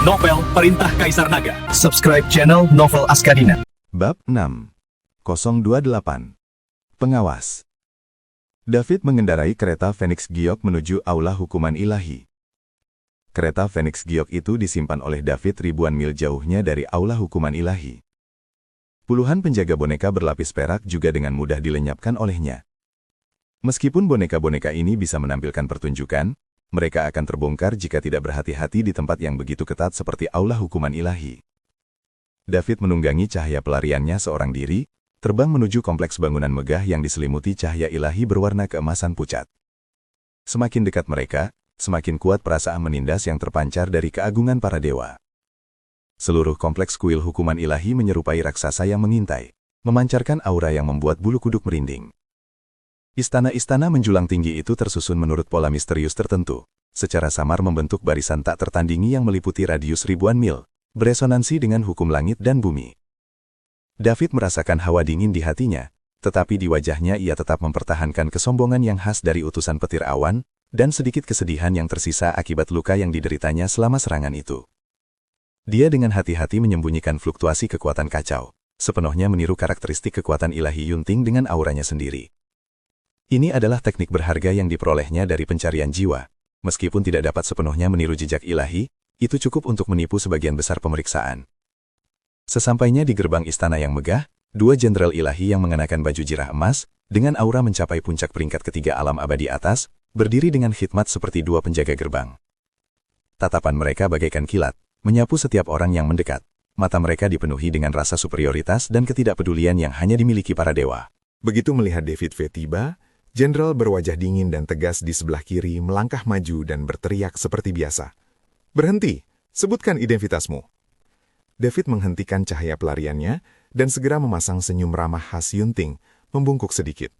Novel Perintah Kaisar Naga. Subscribe channel Novel Askadina. Bab 6. 028. Pengawas. David mengendarai kereta Phoenix Giok menuju aula hukuman ilahi. Kereta Phoenix Giok itu disimpan oleh David ribuan mil jauhnya dari aula hukuman ilahi. Puluhan penjaga boneka berlapis perak juga dengan mudah dilenyapkan olehnya. Meskipun boneka-boneka ini bisa menampilkan pertunjukan, mereka akan terbongkar jika tidak berhati-hati di tempat yang begitu ketat seperti aula hukuman ilahi. David menunggangi cahaya pelariannya seorang diri, terbang menuju kompleks bangunan megah yang diselimuti cahaya ilahi berwarna keemasan pucat. Semakin dekat mereka, semakin kuat perasaan menindas yang terpancar dari keagungan para dewa. Seluruh kompleks kuil hukuman ilahi menyerupai raksasa yang mengintai, memancarkan aura yang membuat bulu kuduk merinding. Istana-istana menjulang tinggi itu tersusun menurut pola misterius tertentu, secara samar membentuk barisan tak tertandingi yang meliputi radius ribuan mil, beresonansi dengan hukum langit dan bumi. David merasakan hawa dingin di hatinya, tetapi di wajahnya ia tetap mempertahankan kesombongan yang khas dari utusan petir awan, dan sedikit kesedihan yang tersisa akibat luka yang dideritanya selama serangan itu. Dia dengan hati-hati menyembunyikan fluktuasi kekuatan kacau, sepenuhnya meniru karakteristik kekuatan ilahi Yunting dengan auranya sendiri. Ini adalah teknik berharga yang diperolehnya dari pencarian jiwa. Meskipun tidak dapat sepenuhnya meniru jejak ilahi, itu cukup untuk menipu sebagian besar pemeriksaan. Sesampainya di gerbang istana yang megah, dua jenderal ilahi yang mengenakan baju jirah emas, dengan aura mencapai puncak peringkat ketiga alam abadi atas, berdiri dengan khidmat seperti dua penjaga gerbang. Tatapan mereka bagaikan kilat, menyapu setiap orang yang mendekat. Mata mereka dipenuhi dengan rasa superioritas dan ketidakpedulian yang hanya dimiliki para dewa. Begitu melihat David V tiba, Jenderal berwajah dingin dan tegas di sebelah kiri melangkah maju dan berteriak seperti biasa. "Berhenti, sebutkan identitasmu." David menghentikan cahaya pelariannya dan segera memasang senyum ramah khas Yunting, membungkuk sedikit.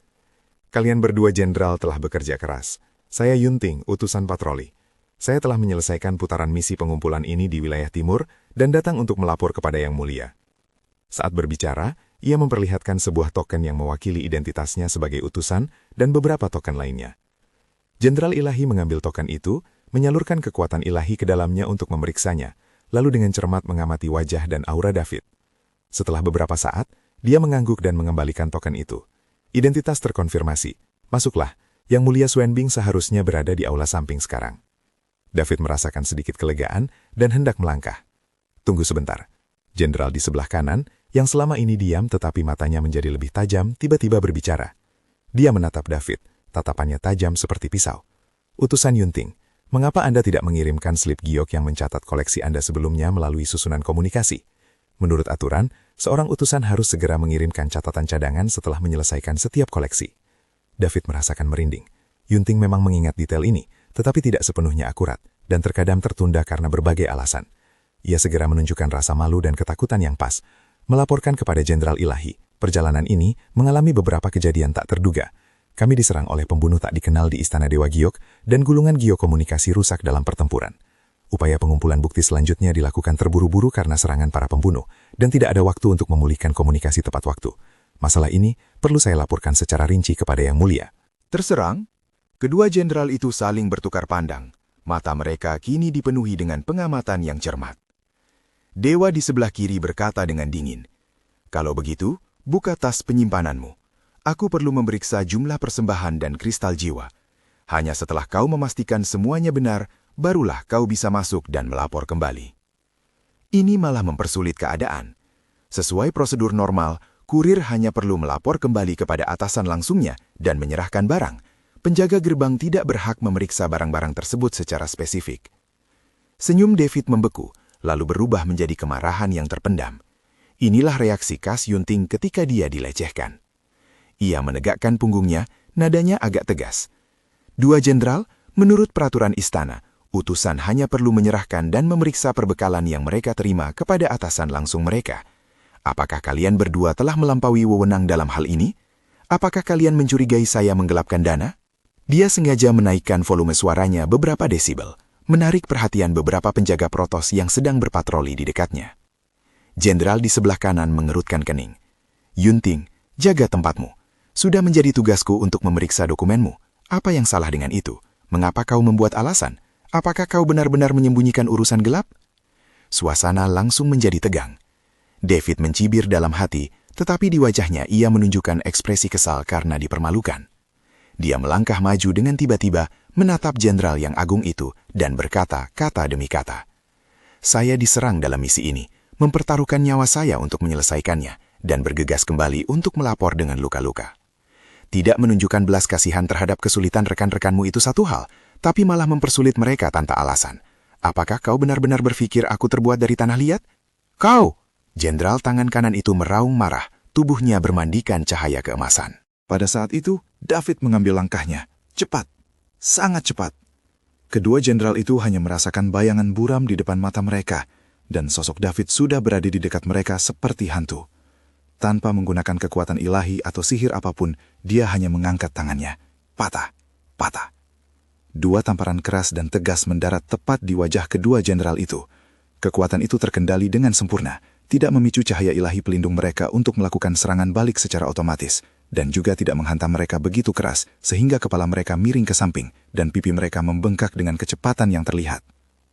"Kalian berdua jenderal telah bekerja keras. Saya Yunting, utusan patroli. Saya telah menyelesaikan putaran misi pengumpulan ini di wilayah timur dan datang untuk melapor kepada Yang Mulia." Saat berbicara, ia memperlihatkan sebuah token yang mewakili identitasnya sebagai utusan dan beberapa token lainnya. Jenderal ilahi mengambil token itu, menyalurkan kekuatan ilahi ke dalamnya untuk memeriksanya, lalu dengan cermat mengamati wajah dan aura David. Setelah beberapa saat, dia mengangguk dan mengembalikan token itu. Identitas terkonfirmasi. "Masuklah, Yang Mulia Xuanbing seharusnya berada di aula samping sekarang." David merasakan sedikit kelegaan dan hendak melangkah. "Tunggu sebentar." Jenderal di sebelah kanan, yang selama ini diam tetapi matanya menjadi lebih tajam, tiba-tiba berbicara. Dia menatap David, tatapannya tajam seperti pisau. "Utusan Yunting, mengapa Anda tidak mengirimkan slip giok yang mencatat koleksi Anda sebelumnya melalui susunan komunikasi? Menurut aturan, seorang utusan harus segera mengirimkan catatan cadangan setelah menyelesaikan setiap koleksi." David merasakan merinding. Yunting memang mengingat detail ini, tetapi tidak sepenuhnya akurat, dan terkadang tertunda karena berbagai alasan. Ia segera menunjukkan rasa malu dan ketakutan yang pas, melaporkan kepada Jenderal Ilahi, "Perjalanan ini mengalami beberapa kejadian tak terduga. Kami diserang oleh pembunuh tak dikenal di Istana Dewa Giok, dan gulungan geokomunikasi rusak dalam pertempuran. Upaya pengumpulan bukti selanjutnya dilakukan terburu-buru karena serangan para pembunuh, dan tidak ada waktu untuk memulihkan komunikasi tepat waktu. Masalah ini perlu saya laporkan secara rinci kepada Yang Mulia." Terserang, kedua jenderal itu saling bertukar pandang. Mata mereka kini dipenuhi dengan pengamatan yang cermat. Dewa di sebelah kiri berkata dengan dingin, "Kalau begitu, buka tas penyimpananmu. Aku perlu memeriksa jumlah persembahan dan kristal jiwa. Hanya setelah kau memastikan semuanya benar, barulah kau bisa masuk dan melapor kembali." Ini malah mempersulit keadaan. Sesuai prosedur normal, kurir hanya perlu melapor kembali kepada atasan langsungnya dan menyerahkan barang. Penjaga gerbang tidak berhak memeriksa barang-barang tersebut secara spesifik. Senyum David membeku, lalu berubah menjadi kemarahan yang terpendam. Inilah reaksi khas Yunting ketika dia dilecehkan. Ia menegakkan punggungnya, nadanya agak tegas. "Dua jenderal, menurut peraturan istana, utusan hanya perlu menyerahkan dan memeriksa perbekalan yang mereka terima kepada atasan langsung mereka. Apakah kalian berdua telah melampaui wewenang dalam hal ini? Apakah kalian mencurigai saya menggelapkan dana?" Dia sengaja menaikkan volume suaranya beberapa desibel, menarik perhatian beberapa penjaga protos yang sedang berpatroli di dekatnya. Jenderal di sebelah kanan mengerutkan kening. "Yunting, jaga tempatmu. Sudah menjadi tugasku untuk memeriksa dokumenmu. Apa yang salah dengan itu? Mengapa kau membuat alasan? Apakah kau benar-benar menyembunyikan urusan gelap?" suasana langsung menjadi tegang. David mencibir dalam hati, tetapi di wajahnya ia menunjukkan ekspresi kesal karena dipermalukan. Dia melangkah maju dengan tiba-tiba menatap jenderal yang agung itu dan berkata kata demi kata. Saya diserang dalam misi ini, mempertaruhkan nyawa saya untuk menyelesaikannya, dan bergegas kembali untuk melapor dengan luka-luka. Tidak menunjukkan belas kasihan terhadap kesulitan rekan-rekanmu itu satu hal, tapi malah mempersulit mereka tanpa alasan. Apakah kau benar-benar berpikir aku terbuat dari tanah liat? Kau! Jenderal tangan kanan itu meraung marah, tubuhnya bermandikan cahaya keemasan. Pada saat itu, David mengambil langkahnya. Cepat, sangat cepat. Kedua jenderal itu hanya merasakan bayangan buram di depan mata mereka, dan sosok David sudah berada di dekat mereka seperti hantu. Tanpa menggunakan kekuatan ilahi atau sihir apapun, dia hanya mengangkat tangannya. Patah, patah. Dua tamparan keras dan tegas mendarat tepat di wajah kedua jenderal itu. Kekuatan itu terkendali dengan sempurna, tidak memicu cahaya ilahi pelindung mereka untuk melakukan serangan balik secara otomatis, dan juga tidak menghantam mereka begitu keras sehingga kepala mereka miring ke samping dan pipi mereka membengkak dengan kecepatan yang terlihat.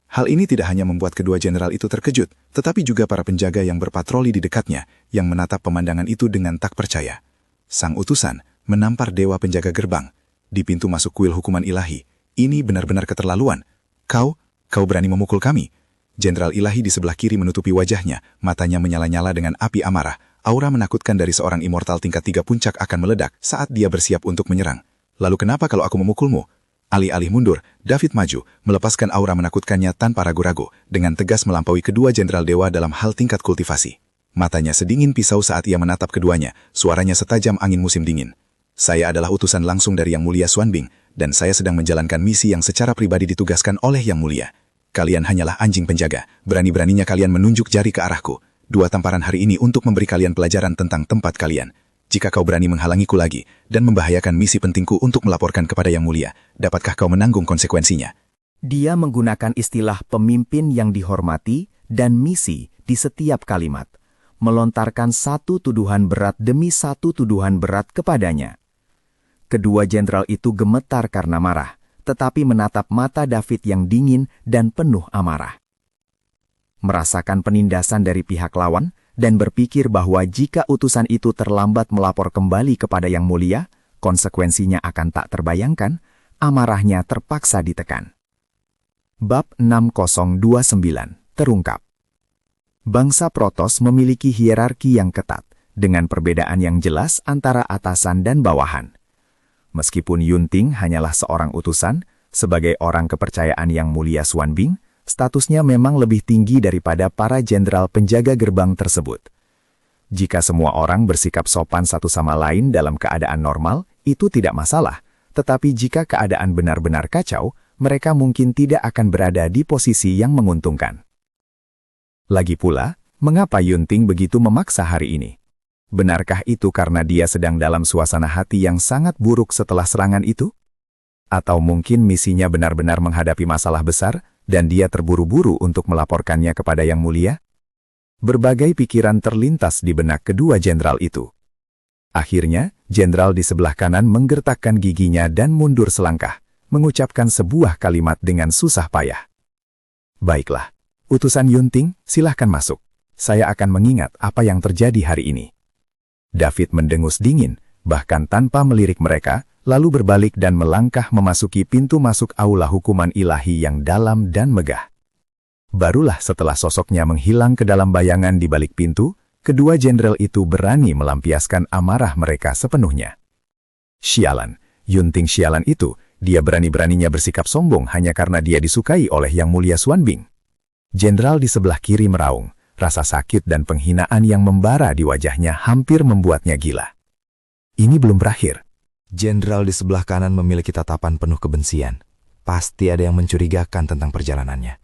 Hal ini tidak hanya membuat kedua jenderal itu terkejut, tetapi juga para penjaga yang berpatroli di dekatnya yang menatap pemandangan itu dengan tak percaya. Sang utusan menampar dewa penjaga gerbang di pintu masuk kuil hukuman ilahi. Ini benar-benar keterlaluan. Kau berani memukul kami. Jenderal ilahi di sebelah kiri menutupi wajahnya, matanya menyala-nyala dengan api amarah. Aura menakutkan dari seorang immortal tingkat 3 puncak akan meledak saat dia bersiap untuk menyerang. Lalu kenapa kalau aku memukulmu? Alih-alih mundur, David maju, melepaskan aura menakutkannya tanpa ragu-ragu, dengan tegas melampaui kedua jenderal dewa dalam hal tingkat kultivasi. Matanya sedingin pisau saat ia menatap keduanya, suaranya setajam angin musim dingin. Saya adalah utusan langsung dari Yang Mulia Xuanbing, dan saya sedang menjalankan misi yang secara pribadi ditugaskan oleh Yang Mulia. Kalian hanyalah anjing penjaga, berani-beraninya kalian menunjuk jari ke arahku. 2 tamparan hari ini untuk memberi kalian pelajaran tentang tempat kalian. Jika kau berani menghalangiku lagi dan membahayakan misi pentingku untuk melaporkan kepada Yang Mulia, dapatkah kau menanggung konsekuensinya? Dia menggunakan istilah pemimpin yang dihormati dan misi di setiap kalimat, melontarkan satu tuduhan berat demi satu tuduhan berat kepadanya. Kedua jenderal itu gemetar karena marah, tetapi menatap mata David yang dingin dan penuh amarah. Merasakan penindasan dari pihak lawan, dan berpikir bahwa jika utusan itu terlambat melapor kembali kepada Yang Mulia, konsekuensinya akan tak terbayangkan, amarahnya terpaksa ditekan. Bab 6029 terungkap. Bangsa Protoss memiliki hierarki yang ketat, dengan perbedaan yang jelas antara atasan dan bawahan. Meskipun Yunting hanyalah seorang utusan, sebagai orang kepercayaan Yang Mulia Xuanbing, statusnya memang lebih tinggi daripada para jenderal penjaga gerbang tersebut. Jika semua orang bersikap sopan satu sama lain dalam keadaan normal, itu tidak masalah. Tetapi jika keadaan benar-benar kacau, mereka mungkin tidak akan berada di posisi yang menguntungkan. Lagi pula, mengapa Yunting begitu memaksa hari ini? Benarkah itu karena dia sedang dalam suasana hati yang sangat buruk setelah serangan itu? Atau mungkin misinya benar-benar menghadapi masalah besar, dan dia terburu-buru untuk melaporkannya kepada Yang Mulia? Berbagai pikiran terlintas di benak kedua jenderal itu. Akhirnya, jenderal di sebelah kanan menggertakkan giginya dan mundur selangkah, mengucapkan sebuah kalimat dengan susah payah. Baiklah, utusan Yunting, silahkan masuk. Saya akan mengingat apa yang terjadi hari ini. David mendengus dingin, bahkan tanpa melirik mereka, lalu berbalik dan melangkah memasuki pintu masuk aula hukuman ilahi yang dalam dan megah. Barulah setelah sosoknya menghilang ke dalam bayangan di balik pintu, kedua jenderal itu berani melampiaskan amarah mereka sepenuhnya. Sialan, Yunting sialan itu, dia berani-beraninya bersikap sombong hanya karena dia disukai oleh Yang Mulia Xuanbing. Jenderal di sebelah kiri meraung, rasa sakit dan penghinaan yang membara di wajahnya hampir membuatnya gila. Ini belum berakhir. Jenderal di sebelah kanan memiliki tatapan penuh kebencian. Pasti ada yang mencurigakan tentang perjalanannya.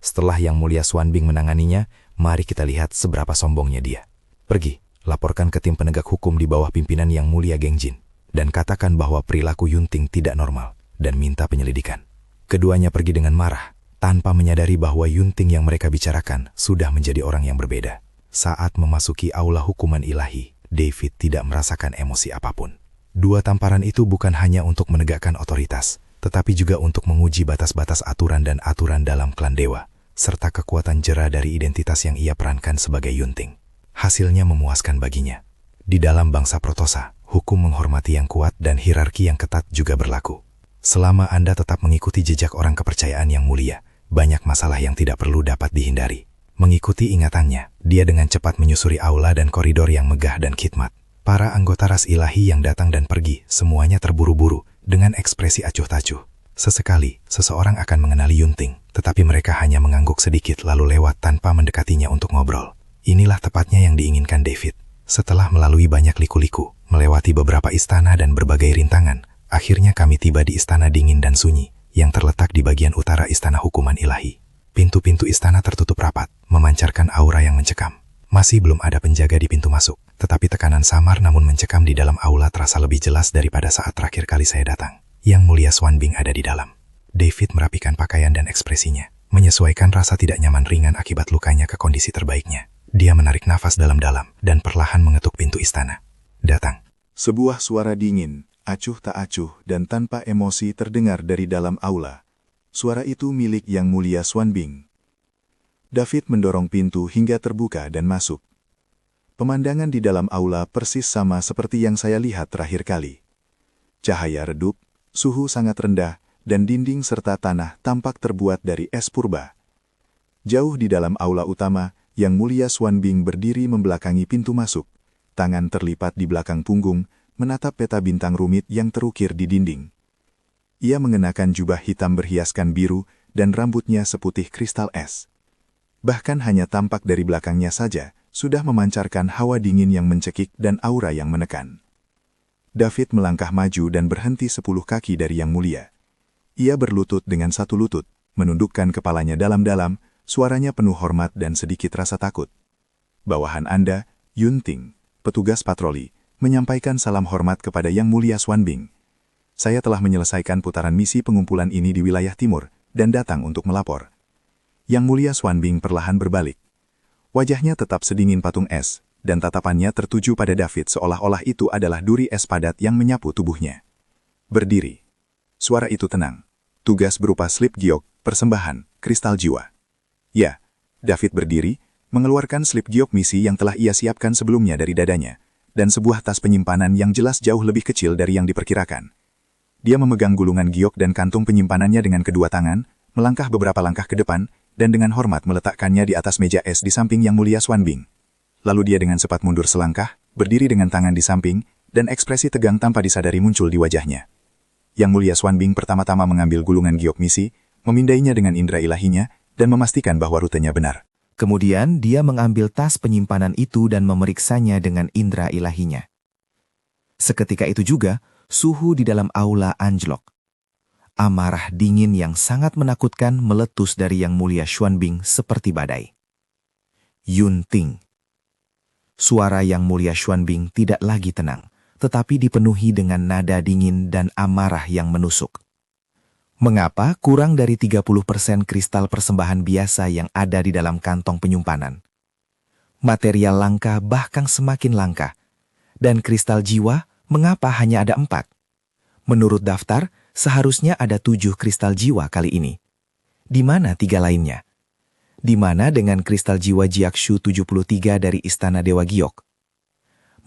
Setelah Yang Mulia Xuanbing menanganinya, mari kita lihat seberapa sombongnya dia. Pergi, laporkan ke tim penegak hukum di bawah pimpinan Yang Mulia Gengjin, dan katakan bahwa perilaku Yunting tidak normal, dan minta penyelidikan. Keduanya pergi dengan marah, tanpa menyadari bahwa Yunting yang mereka bicarakan sudah menjadi orang yang berbeda. Saat memasuki aula hukuman ilahi, David tidak merasakan emosi apapun. 2 tamparan itu bukan hanya untuk menegakkan otoritas, tetapi juga untuk menguji batas-batas aturan dan aturan dalam klan dewa. serta kekuatan jera dari identitas yang ia perankan sebagai Yunting. Hasilnya memuaskan baginya. Di dalam bangsa Protosa, hukum menghormati yang kuat dan hierarki yang ketat juga berlaku. Selama Anda tetap mengikuti jejak orang kepercayaan yang mulia, banyak masalah yang tidak perlu dapat dihindari. Mengikuti ingatannya, dia dengan cepat menyusuri aula dan koridor yang megah dan khidmat. Para anggota ras ilahi yang datang dan pergi, semuanya terburu-buru, dengan ekspresi acuh tacuh. Sesekali, seseorang akan mengenali Yunting, tetapi mereka hanya mengangguk sedikit lalu lewat tanpa mendekatinya untuk ngobrol. Inilah tepatnya yang diinginkan David. Setelah melalui banyak liku-liku, melewati beberapa istana dan berbagai rintangan, akhirnya kami tiba di istana dingin dan sunyi, yang terletak di bagian utara istana hukuman ilahi. Pintu-pintu istana tertutup rapat, memancarkan aura yang mencekam. Masih belum ada penjaga di pintu masuk, tetapi tekanan samar namun mencekam di dalam aula terasa lebih jelas daripada saat terakhir kali saya datang. Yang Mulia Swanbing ada di dalam. David merapikan pakaian dan ekspresinya, menyesuaikan rasa tidak nyaman ringan akibat lukanya ke kondisi terbaiknya. Dia menarik nafas dalam-dalam dan perlahan mengetuk pintu istana. Datang. Sebuah suara dingin, acuh tak acuh dan tanpa emosi terdengar dari dalam aula. Suara itu milik Yang Mulia Swanbing. David mendorong pintu hingga terbuka dan masuk. Pemandangan di dalam aula persis sama seperti yang saya lihat terakhir kali. Cahaya redup, suhu sangat rendah, dan dinding serta tanah tampak terbuat dari es purba. Jauh di dalam aula utama, Yang Mulia Swanbing berdiri membelakangi pintu masuk, tangan terlipat di belakang punggung, menatap peta bintang rumit yang terukir di dinding. Ia mengenakan jubah hitam berhiaskan biru dan rambutnya seputih kristal es. Bahkan hanya tampak dari belakangnya saja, sudah memancarkan hawa dingin yang mencekik dan aura yang menekan. David melangkah maju dan berhenti 10 kaki dari Yang Mulia. Ia berlutut dengan satu lutut, menundukkan kepalanya dalam-dalam, suaranya penuh hormat dan sedikit rasa takut. Bawahan Anda, Yunting, petugas patroli, menyampaikan salam hormat kepada Yang Mulia Swanbing. Saya telah menyelesaikan putaran misi pengumpulan ini di wilayah timur dan datang untuk melapor. Yang Mulia Swanbing perlahan berbalik. Wajahnya tetap sedingin patung es, dan tatapannya tertuju pada David seolah-olah itu adalah duri es padat yang menyapu tubuhnya. Berdiri. Suara itu tenang. Tugas berupa slip giok, persembahan, kristal jiwa. Ya, David berdiri, mengeluarkan slip giok misi yang telah ia siapkan sebelumnya dari dadanya, dan sebuah tas penyimpanan yang jelas jauh lebih kecil dari yang diperkirakan. Dia memegang gulungan giok dan kantung penyimpanannya dengan kedua tangan, melangkah beberapa langkah ke depan, dan dengan hormat meletakkannya di atas meja es di samping Yang Mulia Swanbing. Lalu dia dengan cepat mundur selangkah, berdiri dengan tangan di samping, dan ekspresi tegang tanpa disadari muncul di wajahnya. Yang Mulia Swanbing pertama-tama mengambil gulungan giok misi, memindainya dengan indera ilahinya, dan memastikan bahwa rutenya benar. Kemudian dia mengambil tas penyimpanan itu dan memeriksanya dengan indera ilahinya. Seketika itu juga, suhu di dalam aula anjlok. Amarah dingin yang sangat menakutkan meletus dari Yang Mulia Swanbing seperti badai. Yunting. Suara Yang Mulia Swanbing tidak lagi tenang, tetapi dipenuhi dengan nada dingin dan amarah yang menusuk. Mengapa kurang dari 30% kristal persembahan biasa yang ada di dalam kantong penyimpanan? Material langka bahkan semakin langka. Dan kristal jiwa, mengapa hanya ada 4? Menurut daftar, seharusnya ada 7 kristal jiwa kali ini. Di mana 3 lainnya? Di mana dengan kristal jiwa Jiakshu 73 dari Istana Dewa Giok?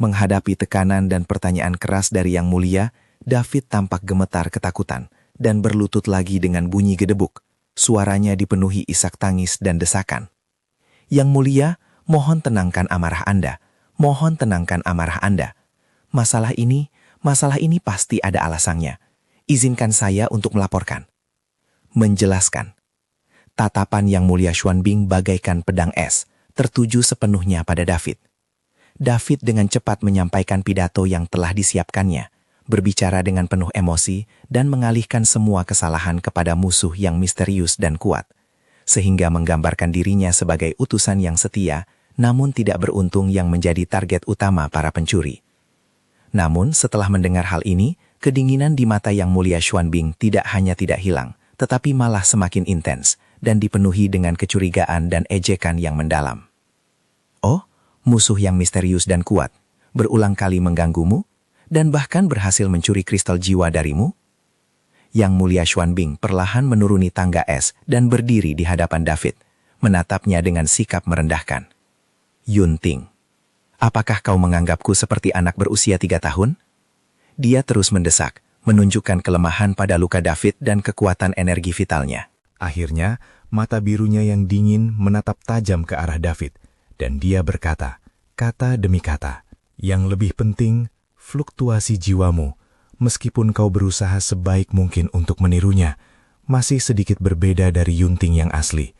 Menghadapi tekanan dan pertanyaan keras dari Yang Mulia, David tampak gemetar ketakutan dan berlutut lagi dengan bunyi gedebuk. Suaranya dipenuhi isak tangis dan desakan. Yang Mulia, mohon tenangkan amarah Anda. Mohon tenangkan amarah Anda. Masalah ini pasti ada alasannya. Izinkan saya untuk melaporkan. Menjelaskan. Tatapan Yang Mulia Swanbing bagaikan pedang es, tertuju sepenuhnya pada David. David dengan cepat menyampaikan pidato yang telah disiapkannya, berbicara dengan penuh emosi dan mengalihkan semua kesalahan kepada musuh yang misterius dan kuat, sehingga menggambarkan dirinya sebagai utusan yang setia, namun tidak beruntung yang menjadi target utama para pencuri. Namun setelah mendengar hal ini, kedinginan di mata Yang Mulia Swanbing tidak hanya tidak hilang, tetapi malah semakin intens dan dipenuhi dengan kecurigaan dan ejekan yang mendalam. Oh, musuh yang misterius dan kuat, berulang kali mengganggumu, dan bahkan berhasil mencuri kristal jiwa darimu? Yang Mulia Swanbing perlahan menuruni tangga es dan berdiri di hadapan David, menatapnya dengan sikap merendahkan. Yunting, apakah kau menganggapku seperti anak berusia 3 tahun? Dia terus mendesak, menunjukkan kelemahan pada luka David dan kekuatan energi vitalnya. Akhirnya, mata birunya yang dingin menatap tajam ke arah David, dan dia berkata, kata demi kata, yang lebih penting, fluktuasi jiwamu, meskipun kau berusaha sebaik mungkin untuk menirunya, masih sedikit berbeda dari Yunting yang asli.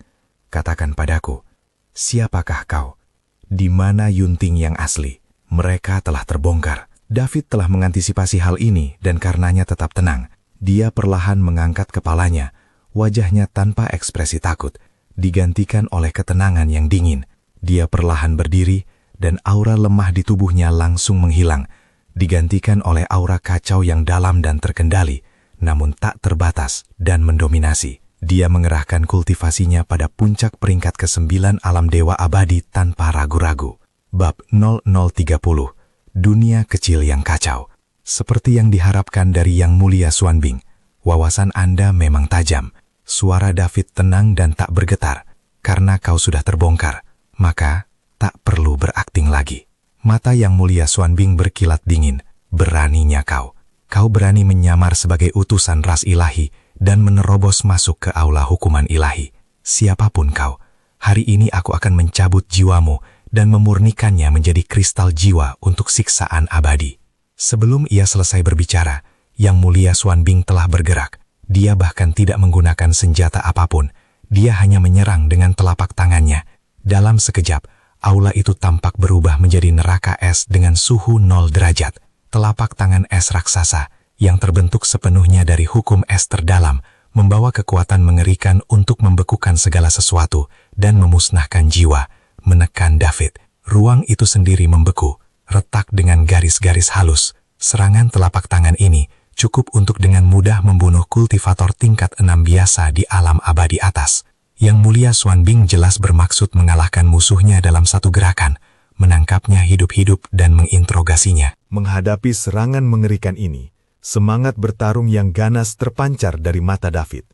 Katakan padaku, siapakah kau? Di mana Yunting yang asli? Mereka telah terbongkar. David telah mengantisipasi hal ini dan karenanya tetap tenang. Dia perlahan mengangkat kepalanya, wajahnya tanpa ekspresi takut, digantikan oleh ketenangan yang dingin. Dia perlahan berdiri dan aura lemah di tubuhnya langsung menghilang, digantikan oleh aura kacau yang dalam dan terkendali, namun tak terbatas dan mendominasi. Dia mengerahkan kultivasinya pada puncak peringkat ke-9 alam dewa abadi tanpa ragu-ragu. Bab 0030, Dunia Kecil yang Kacau. Seperti yang diharapkan dari Yang Mulia Xuanbing, wawasan Anda memang tajam. Suara David tenang dan tak bergetar. Karena kau sudah terbongkar, maka tak perlu berakting lagi. Mata Yang Mulia Xuanbing berkilat dingin. Beraninya kau. Kau berani menyamar sebagai utusan ras ilahi dan menerobos masuk ke aula hukuman ilahi. Siapapun kau, hari ini aku akan mencabut jiwamu dan memurnikannya menjadi kristal jiwa untuk siksaan abadi. Sebelum ia selesai berbicara, Yang Mulia Xuanbing telah bergerak. Dia bahkan tidak menggunakan senjata apapun. Dia hanya menyerang dengan telapak tangannya. Dalam sekejap, aula itu tampak berubah menjadi neraka es dengan suhu 0 derajat. Telapak tangan es raksasa yang terbentuk sepenuhnya dari hukum es terdalam membawa kekuatan mengerikan untuk membekukan segala sesuatu dan memusnahkan jiwa. Menekan David, ruang itu sendiri membeku, retak dengan garis-garis halus. Serangan telapak tangan ini cukup untuk dengan mudah membunuh kultivator tingkat 6 biasa di alam abadi atas. Yang Mulia Xuanbing jelas bermaksud mengalahkan musuhnya dalam satu gerakan, menangkapnya hidup-hidup dan menginterogasinya. Menghadapi serangan mengerikan ini, semangat bertarung yang ganas terpancar dari mata David.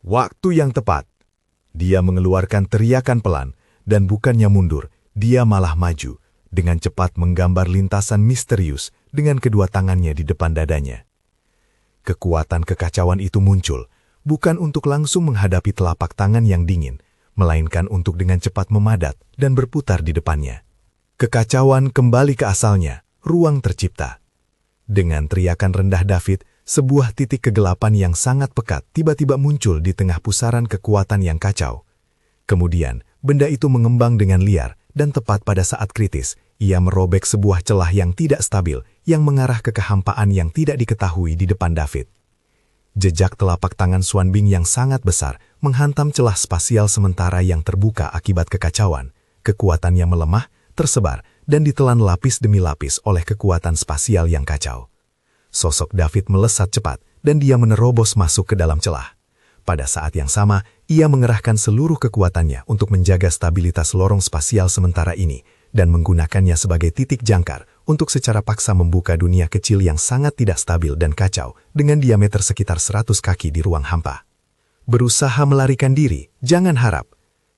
Waktu yang tepat, dia mengeluarkan teriakan pelan, dan bukannya mundur, dia malah maju, dengan cepat menggambar lintasan misterius dengan kedua tangannya di depan dadanya. Kekuatan kekacauan itu muncul, bukan untuk langsung menghadapi telapak tangan yang dingin, melainkan untuk dengan cepat memadat dan berputar di depannya. Kekacauan kembali ke asalnya, ruang tercipta. Dengan teriakan rendah David, sebuah titik kegelapan yang sangat pekat tiba-tiba muncul di tengah pusaran kekuatan yang kacau. Kemudian, benda itu mengembang dengan liar, dan tepat pada saat kritis, ia merobek sebuah celah yang tidak stabil, yang mengarah ke kehampaan yang tidak diketahui di depan David. Jejak telapak tangan Xuanbing yang sangat besar menghantam celah spasial sementara yang terbuka akibat kekacauan. Kekuatannya melemah, tersebar, dan ditelan lapis demi lapis oleh kekuatan spasial yang kacau. Sosok David melesat cepat, dan dia menerobos masuk ke dalam celah. Pada saat yang sama, ia mengerahkan seluruh kekuatannya untuk menjaga stabilitas lorong spasial sementara ini dan menggunakannya sebagai titik jangkar untuk secara paksa membuka dunia kecil yang sangat tidak stabil dan kacau dengan diameter sekitar 100 kaki di ruang hampa. Berusaha melarikan diri, jangan harap.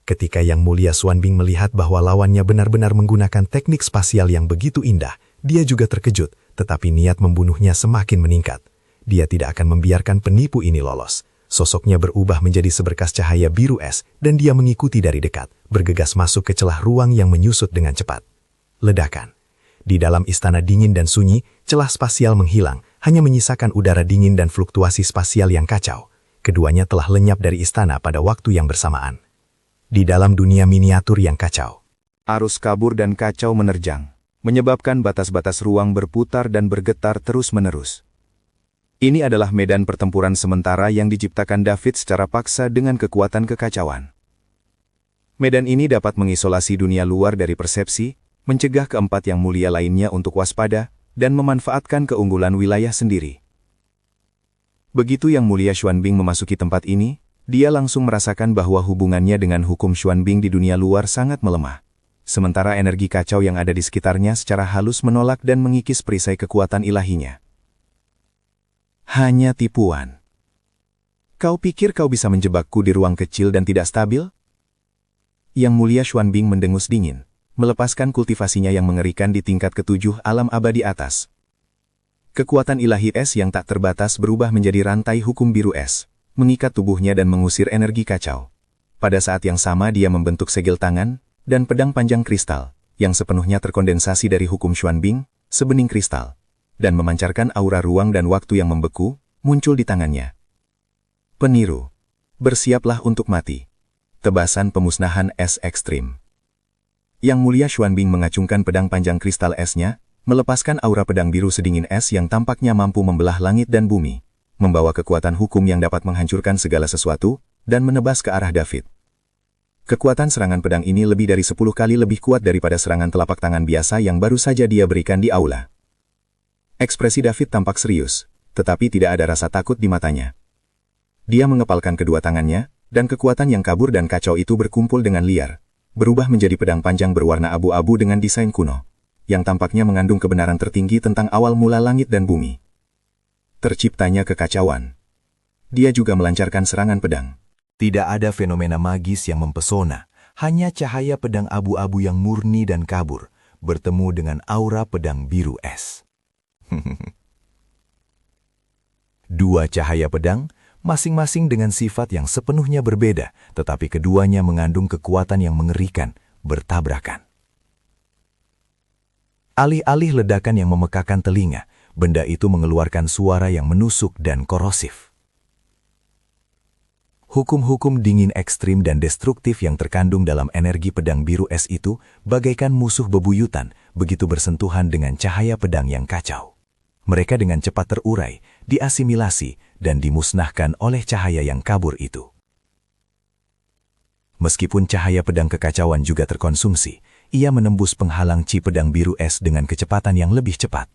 Ketika Yang Mulia Xuanbing melihat bahwa lawannya benar-benar menggunakan teknik spasial yang begitu indah, dia juga terkejut, tetapi niat membunuhnya semakin meningkat. Dia tidak akan membiarkan penipu ini lolos. Sosoknya berubah menjadi seberkas cahaya biru es, dan dia mengikuti dari dekat, bergegas masuk ke celah ruang yang menyusut dengan cepat. Ledakan. Di dalam istana dingin dan sunyi, celah spasial menghilang, hanya menyisakan udara dingin dan fluktuasi spasial yang kacau. Keduanya telah lenyap dari istana pada waktu yang bersamaan. Di dalam dunia miniatur yang kacau, Arus kabur dan kacau menerjang, menyebabkan batas-batas ruang berputar dan bergetar terus-menerus. Ini adalah medan pertempuran sementara yang diciptakan David secara paksa dengan kekuatan kekacauan. Medan ini dapat mengisolasi dunia luar dari persepsi, mencegah keempat yang mulia lainnya untuk waspada, dan memanfaatkan keunggulan wilayah sendiri. Begitu Yang Mulia Xuanbing memasuki tempat ini, dia langsung merasakan bahwa hubungannya dengan hukum Xuanbing di dunia luar sangat melemah. Sementara energi kacau yang ada di sekitarnya secara halus menolak dan mengikis perisai kekuatan ilahinya. Hanya tipuan. Kau pikir kau bisa menjebakku di ruang kecil dan tidak stabil? Yang Mulia Xuanbing mendengus dingin, melepaskan kultivasinya yang mengerikan di tingkat ketujuh alam abadi atas. Kekuatan ilahi es yang tak terbatas berubah menjadi rantai hukum biru es, mengikat tubuhnya dan mengusir energi kacau. Pada saat yang sama dia membentuk segel tangan, dan pedang panjang kristal, yang sepenuhnya terkondensasi dari hukum Xuanbing, sebening kristal, dan memancarkan aura ruang dan waktu yang membeku, muncul di tangannya. Peniru. Bersiaplah untuk mati. Tebasan pemusnahan es ekstrim. Yang Mulia Xuanbing mengacungkan pedang panjang kristal esnya, melepaskan aura pedang biru sedingin es yang tampaknya mampu membelah langit dan bumi, membawa kekuatan hukum yang dapat menghancurkan segala sesuatu, dan menebas ke arah David. Kekuatan serangan pedang ini lebih dari 10 kali lebih kuat daripada serangan telapak tangan biasa yang baru saja dia berikan di aula. Ekspresi David tampak serius, tetapi tidak ada rasa takut di matanya. Dia mengepalkan kedua tangannya, dan kekuatan yang kabur dan kacau itu berkumpul dengan liar, berubah menjadi pedang panjang berwarna abu-abu dengan desain kuno, yang tampaknya mengandung kebenaran tertinggi tentang awal mula langit dan bumi. Terciptanya kekacauan. Dia juga melancarkan serangan pedang. Tidak ada fenomena magis yang mempesona, hanya cahaya pedang abu-abu yang murni dan kabur, bertemu dengan aura pedang biru es. Dua cahaya pedang, masing-masing dengan sifat yang sepenuhnya berbeda, tetapi keduanya mengandung kekuatan yang mengerikan, bertabrakan. Alih-alih ledakan yang memekakan telinga, benda itu mengeluarkan suara yang menusuk dan korosif. Hukum-hukum dingin ekstrim dan destruktif yang terkandung dalam energi pedang biru es itu bagaikan musuh bebuyutan begitu bersentuhan dengan cahaya pedang yang kacau. Mereka dengan cepat terurai, diasimilasi, dan dimusnahkan oleh cahaya yang kabur itu. Meskipun cahaya pedang kekacauan juga terkonsumsi, ia menembus penghalang chi pedang biru es dengan kecepatan yang lebih cepat,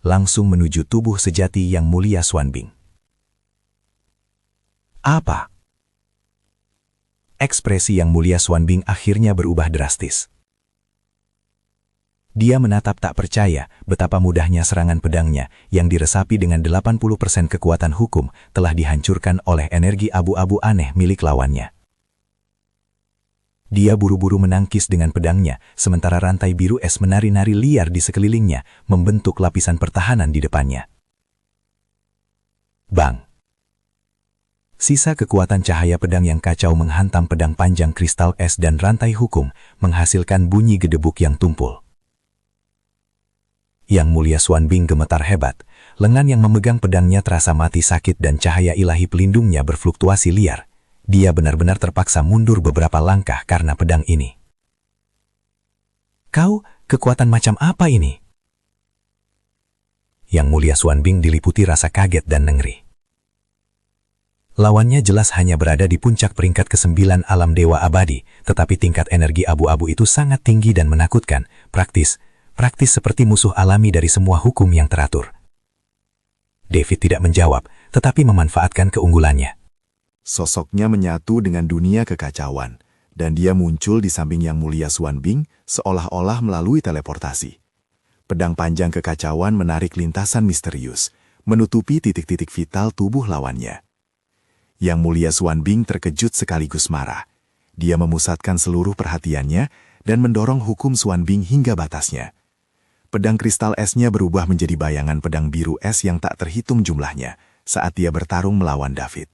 langsung menuju tubuh sejati Yang Mulia Xuanbing. Apa? Ekspresi Yang Mulia Xuanbing akhirnya berubah drastis. Dia menatap tak percaya betapa mudahnya serangan pedangnya yang diresapi dengan 80% kekuatan hukum telah dihancurkan oleh energi abu-abu aneh milik lawannya. Dia buru-buru menangkis dengan pedangnya, sementara rantai biru es menari-nari liar di sekelilingnya, membentuk lapisan pertahanan di depannya. Bang! Sisa kekuatan cahaya pedang yang kacau menghantam pedang panjang kristal es dan rantai hukum, menghasilkan bunyi gedebuk yang tumpul. Yang Mulia Xuanbing gemetar hebat, lengan yang memegang pedangnya terasa mati sakit dan cahaya ilahi pelindungnya berfluktuasi liar. Dia benar-benar terpaksa mundur beberapa langkah karena pedang ini. Kau, kekuatan macam apa ini? Yang Mulia Xuanbing diliputi rasa kaget dan nengri. Lawannya jelas hanya berada di puncak peringkat ke-9 alam dewa abadi, tetapi tingkat energi abu-abu itu sangat tinggi dan menakutkan, praktis seperti musuh alami dari semua hukum yang teratur. David tidak menjawab, tetapi memanfaatkan keunggulannya. Sosoknya menyatu dengan dunia kekacauan, dan dia muncul di samping Yang Mulia Xuanbing seolah-olah melalui teleportasi. Pedang panjang kekacauan menarik lintasan misterius, menutupi titik-titik vital tubuh lawannya. Yang Mulia Xuanbing terkejut sekaligus marah. Dia memusatkan seluruh perhatiannya dan mendorong hukum Xuanbing hingga batasnya. Pedang kristal esnya berubah menjadi bayangan pedang biru es yang tak terhitung jumlahnya saat dia bertarung melawan David.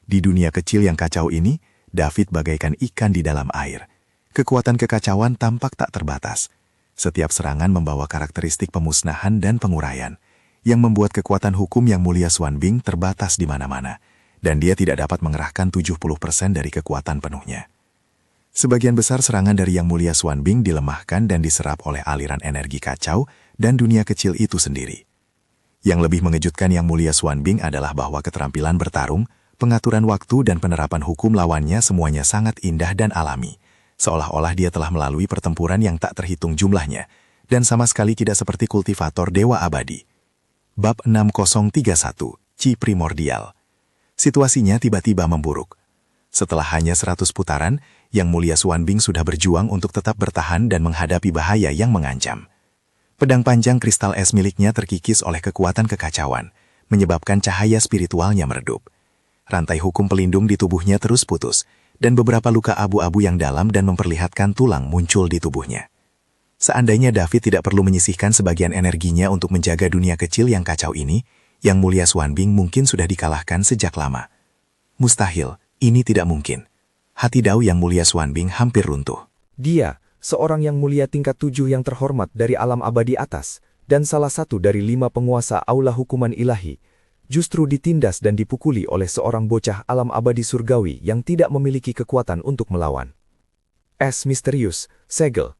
Di dunia kecil yang kacau ini, David bagaikan ikan di dalam air. Kekuatan kekacauan tampak tak terbatas. Setiap serangan membawa karakteristik pemusnahan dan penguraian, yang membuat kekuatan hukum Yang Mulia Xuanbing terbatas di mana-mana, dan dia tidak dapat mengerahkan 70% dari kekuatan penuhnya. Sebagian besar serangan dari Yang Mulia Xuanbing dilemahkan dan diserap oleh aliran energi kacau dan dunia kecil itu sendiri. Yang lebih mengejutkan Yang Mulia Xuanbing adalah bahwa keterampilan bertarung, pengaturan waktu dan penerapan hukum lawannya semuanya sangat indah dan alami, seolah-olah dia telah melalui pertempuran yang tak terhitung jumlahnya, dan sama sekali tidak seperti kultivator Dewa Abadi. Bab 6031, Chi Primordial. Situasinya tiba-tiba memburuk. Setelah hanya 100 putaran, Yang Mulia Xuanbing sudah berjuang untuk tetap bertahan dan menghadapi bahaya yang mengancam. Pedang panjang kristal es miliknya terkikis oleh kekuatan kekacauan, menyebabkan cahaya spiritualnya meredup. Rantai hukum pelindung di tubuhnya terus putus, dan beberapa luka abu-abu yang dalam dan memperlihatkan tulang muncul di tubuhnya. Seandainya David tidak perlu menyisihkan sebagian energinya untuk menjaga dunia kecil yang kacau ini, Yang Mulia Xuanbing mungkin sudah dikalahkan sejak lama. Mustahil, ini tidak mungkin. Hati Dao Yang Mulia Xuanbing hampir runtuh. Dia, seorang yang mulia tingkat 7 yang terhormat dari alam abadi atas, dan salah satu dari 5 penguasa aula hukuman ilahi, justru ditindas dan dipukuli oleh seorang bocah alam abadi surgawi yang tidak memiliki kekuatan untuk melawan. Misterius, segel.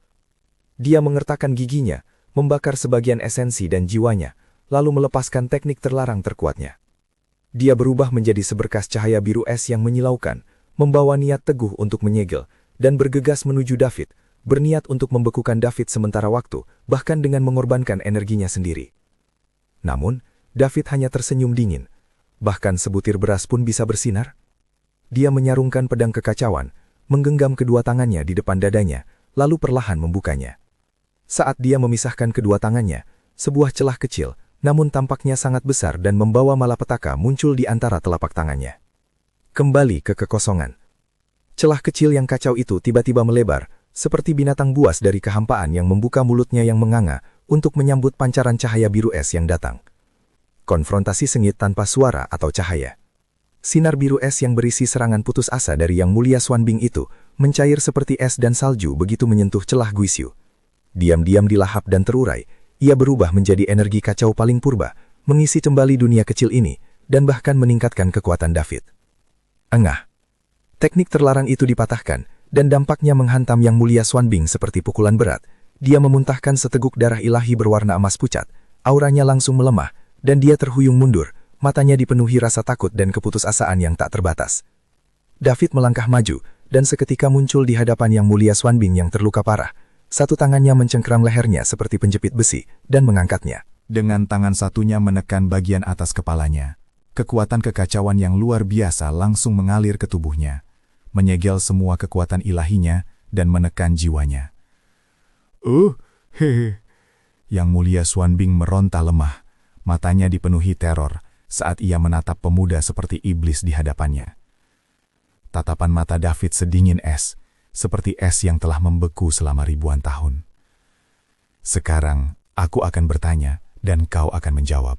Dia mengertakkan giginya, membakar sebagian esensi dan jiwanya, lalu melepaskan teknik terlarang terkuatnya. Dia berubah menjadi seberkas cahaya biru es yang menyilaukan, membawa niat teguh untuk menyegel, dan bergegas menuju David, berniat untuk membekukan David sementara waktu, bahkan dengan mengorbankan energinya sendiri. Namun, David hanya tersenyum dingin. Bahkan sebutir beras pun bisa bersinar. Dia menyarungkan pedang kekacauan, menggenggam kedua tangannya di depan dadanya, lalu perlahan membukanya. Saat dia memisahkan kedua tangannya, sebuah celah kecil, namun tampaknya sangat besar dan membawa malapetaka muncul di antara telapak tangannya. Kembali ke kekosongan. Celah kecil yang kacau itu tiba-tiba melebar, seperti binatang buas dari kehampaan yang membuka mulutnya yang menganga untuk menyambut pancaran cahaya biru es yang datang. Konfrontasi sengit tanpa suara atau cahaya. Sinar biru es yang berisi serangan putus asa dari Yang Mulia Xuanbing itu mencair seperti es dan salju begitu menyentuh celah Guisyu. Diam-diam dilahap dan terurai, ia berubah menjadi energi kacau paling purba, mengisi kembali dunia kecil ini, dan bahkan meningkatkan kekuatan David. Engah. Teknik terlarang itu dipatahkan, dan dampaknya menghantam Yang Mulia Xuanbing seperti pukulan berat. Dia memuntahkan seteguk darah ilahi berwarna emas pucat, auranya langsung melemah, dan dia terhuyung mundur, matanya dipenuhi rasa takut dan keputusasaan yang tak terbatas. David melangkah maju, dan seketika muncul di hadapan Yang Mulia Xuanbing yang terluka parah. Satu tangannya mencengkeram lehernya seperti penjepit besi, dan mengangkatnya. Dengan tangan satunya menekan bagian atas kepalanya. Kekuatan kekacauan yang luar biasa langsung mengalir ke tubuhnya, menyegel semua kekuatan ilahinya dan menekan jiwanya. Hehe. Yang Mulia Xuanbing meronta lemah, matanya dipenuhi teror saat ia menatap pemuda seperti iblis di hadapannya. Tatapan mata David sedingin es, seperti es yang telah membeku selama ribuan tahun. Sekarang, aku akan bertanya, dan kau akan menjawab.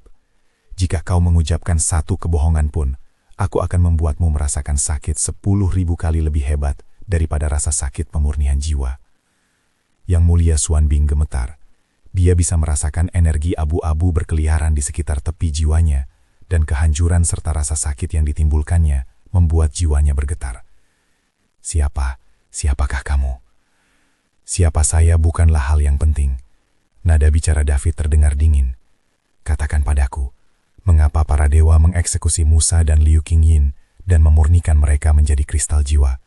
Jika kau mengucapkan satu kebohongan pun, aku akan membuatmu merasakan sakit 10.000 kali lebih hebat daripada rasa sakit pemurnian jiwa. Yang Mulia Xuanbing gemetar. Dia bisa merasakan energi abu-abu berkeliaran di sekitar tepi jiwanya, dan kehancuran serta rasa sakit yang ditimbulkannya membuat jiwanya bergetar. Siapakah kamu? Siapa saya bukanlah hal yang penting. Nada bicara David terdengar dingin. Katakan padaku, mengapa para dewa mengeksekusi Musa dan Liu Qingyin dan memurnikan mereka menjadi kristal jiwa?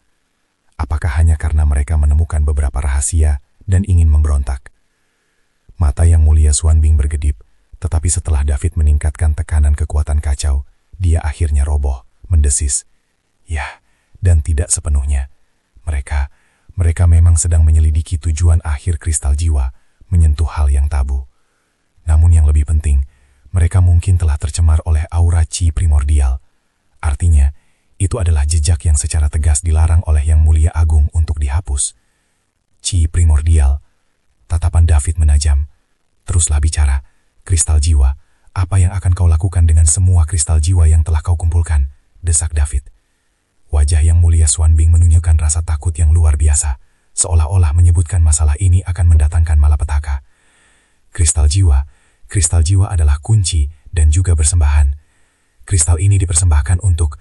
Apakah hanya karena mereka menemukan beberapa rahasia dan ingin memberontak? Mata Yang Mulia Xuanbing berkedip, tetapi setelah David meningkatkan tekanan kekuatan kacau, dia akhirnya roboh, mendesis. Ya, dan tidak sepenuhnya. Mereka memang sedang menyelidiki tujuan akhir kristal jiwa, menyentuh hal yang tabu. Namun yang lebih penting, mereka mungkin telah tercemar oleh aura Qi primordial. Artinya, itu adalah jejak yang secara tegas dilarang oleh Yang Mulia Agung untuk dihapus. Qi primordial. Tatapan David menajam. Teruslah bicara, kristal jiwa. Apa yang akan kau lakukan dengan semua kristal jiwa yang telah kau kumpulkan? Desak David. Wajah Yang Mulia Xuanbing menunjukkan rasa takut yang luar biasa, seolah-olah menyebutkan masalah ini akan mendatangkan malapetaka. Kristal jiwa adalah kunci dan juga persembahan. Kristal ini dipersembahkan untuk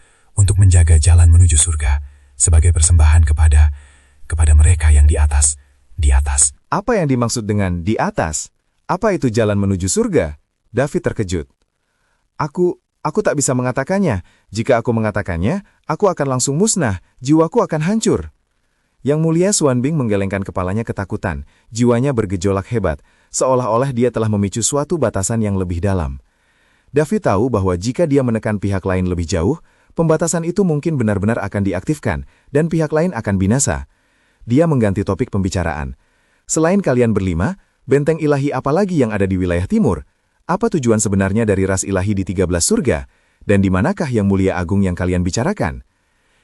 menjaga jalan menuju surga, sebagai persembahan kepada mereka yang di atas. Di atas. Apa yang dimaksud dengan di atas? Apa itu jalan menuju surga? David terkejut. Aku tak bisa mengatakannya. Jika aku mengatakannya, aku akan langsung musnah, jiwaku akan hancur. Yang Mulia Xuanbing menggelengkan kepalanya ketakutan, jiwanya bergejolak hebat, seolah-olah dia telah memicu suatu batasan yang lebih dalam. David tahu bahwa jika dia menekan pihak lain lebih jauh, pembatasan itu mungkin benar-benar akan diaktifkan, dan pihak lain akan binasa. Dia mengganti topik pembicaraan. Selain kalian berlima, benteng ilahi apa lagi yang ada di wilayah timur? Apa tujuan sebenarnya dari ras ilahi di 13 surga? Dan di manakah Yang Mulia Agung yang kalian bicarakan?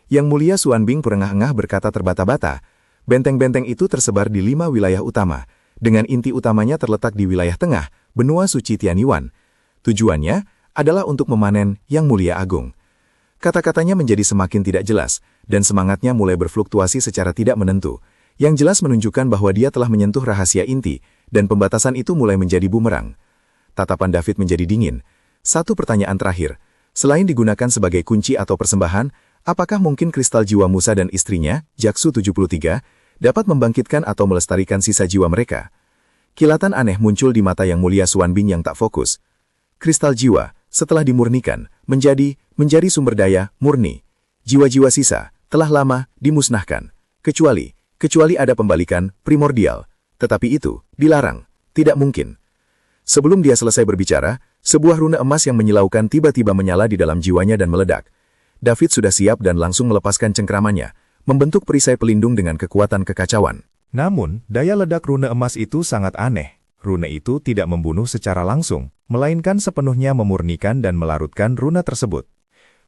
Yang Mulia Xuanbing perengah-engah berkata terbata-bata, benteng-benteng itu tersebar di 5 wilayah utama, dengan inti utamanya terletak di wilayah tengah, benua suci Tianyuan. Tujuannya adalah untuk memanen Yang Mulia Agung. Kata-katanya menjadi semakin tidak jelas, dan semangatnya mulai berfluktuasi secara tidak menentu. Yang jelas menunjukkan bahwa dia telah menyentuh rahasia inti, dan pembatasan itu mulai menjadi bumerang. Tatapan David menjadi dingin. Satu pertanyaan terakhir. Selain digunakan sebagai kunci atau persembahan, apakah mungkin kristal jiwa Musa dan istrinya, Jaksu 73, dapat membangkitkan atau melestarikan sisa jiwa mereka? Kilatan aneh muncul di mata Yang Mulia Xuanbing yang tak fokus. Kristal jiwa, setelah dimurnikan, menjadi sumber daya murni. Jiwa-jiwa sisa telah lama dimusnahkan. Kecuali ada pembalikan primordial. Tetapi itu dilarang. Tidak mungkin. Sebelum dia selesai berbicara, sebuah runa emas yang menyilaukan tiba-tiba menyala di dalam jiwanya dan meledak. David sudah siap dan langsung melepaskan cengkramannya, membentuk perisai pelindung dengan kekuatan kekacauan. Namun, daya ledak rune emas itu sangat aneh. Rune itu tidak membunuh secara langsung, melainkan sepenuhnya memurnikan dan melarutkan rune tersebut.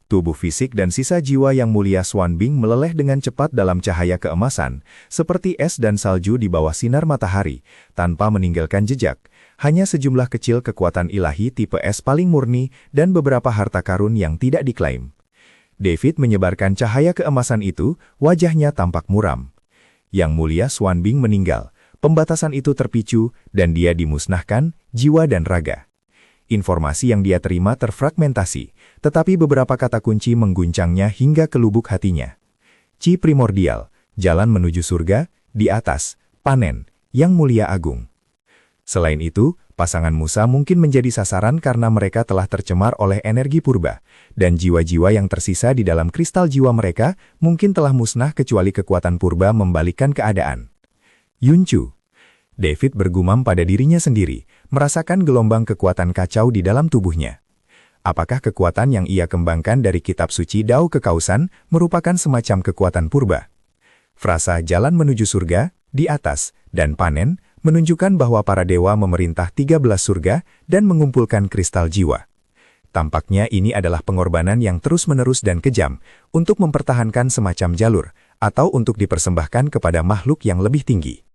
Tubuh fisik dan sisa jiwa Yang Mulia Xuanbing meleleh dengan cepat dalam cahaya keemasan, seperti es dan salju di bawah sinar matahari, tanpa meninggalkan jejak. Hanya sejumlah kecil kekuatan ilahi tipe es paling murni dan beberapa harta karun yang tidak diklaim. David menyebarkan cahaya keemasan itu, wajahnya tampak muram. Yang Mulia Xuanbing meninggal, pembatasan itu terpicu, dan dia dimusnahkan, jiwa dan raga. Informasi yang dia terima terfragmentasi, tetapi beberapa kata kunci mengguncangnya hingga ke lubuk hatinya. Chi primordial, jalan menuju surga, di atas, panen, Yang Mulia Agung. Selain itu, pasangan Musa mungkin menjadi sasaran karena mereka telah tercemar oleh energi purba, dan jiwa-jiwa yang tersisa di dalam kristal jiwa mereka mungkin telah musnah kecuali kekuatan purba membalikkan keadaan. Yuncu. David bergumam pada dirinya sendiri, merasakan gelombang kekuatan kacau di dalam tubuhnya. Apakah kekuatan yang ia kembangkan dari kitab suci Dao Kekausan merupakan semacam kekuatan purba? Frasa jalan menuju surga, di atas, dan panen, menunjukkan bahwa para dewa memerintah 13 surga dan mengumpulkan kristal jiwa. Tampaknya ini adalah pengorbanan yang terus-menerus dan kejam untuk mempertahankan semacam jalur, atau untuk dipersembahkan kepada makhluk yang lebih tinggi.